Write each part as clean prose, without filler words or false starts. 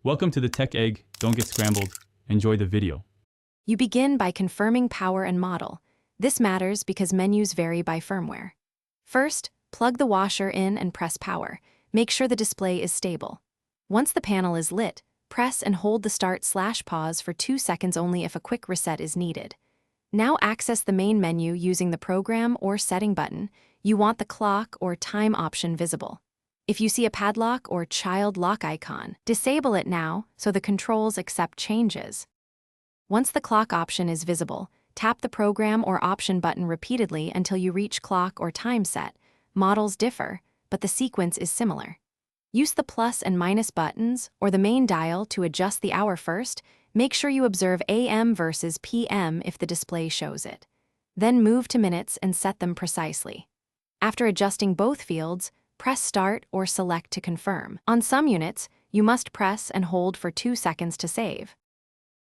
Welcome to the Tech Egg. Don't get scrambled. Enjoy the video. You begin by confirming power and model. This matters because menus vary by firmware. First, plug the washer in and press power. Make sure the display is stable. Once the panel is lit, press and hold the start/pause for 2 seconds only if a quick reset is needed. Now access the main menu using the program or setting button. You want the clock or time option visible. If you see a padlock or child lock icon, disable it now so the controls accept changes. Once the clock option is visible, tap the program or option button repeatedly until you reach clock or time set. Models differ, but the sequence is similar. Use the plus and minus buttons or the main dial to adjust the hour first. Make sure you observe AM versus PM if the display shows it. Then move to minutes and set them precisely. After adjusting both fields, press Start or Select to confirm. On some units, you must press and hold for 2 seconds to save.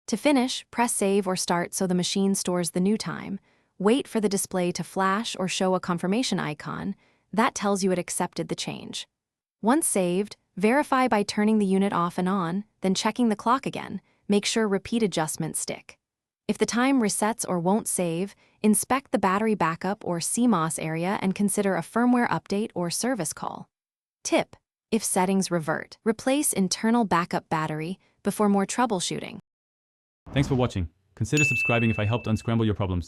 To finish, press Save or Start so the machine stores the new time. Wait for the display to flash or show a confirmation icon. That tells you it accepted the change. Once saved, verify by turning the unit off and on, then checking the clock again. Make sure repeat adjustments stick. If the time resets or won't save, inspect the battery backup or CMOS area and consider a firmware update or service call. Tip: if settings revert, replace internal backup battery before more troubleshooting. Thanks for watching. Consider subscribing if I helped unscramble your problems.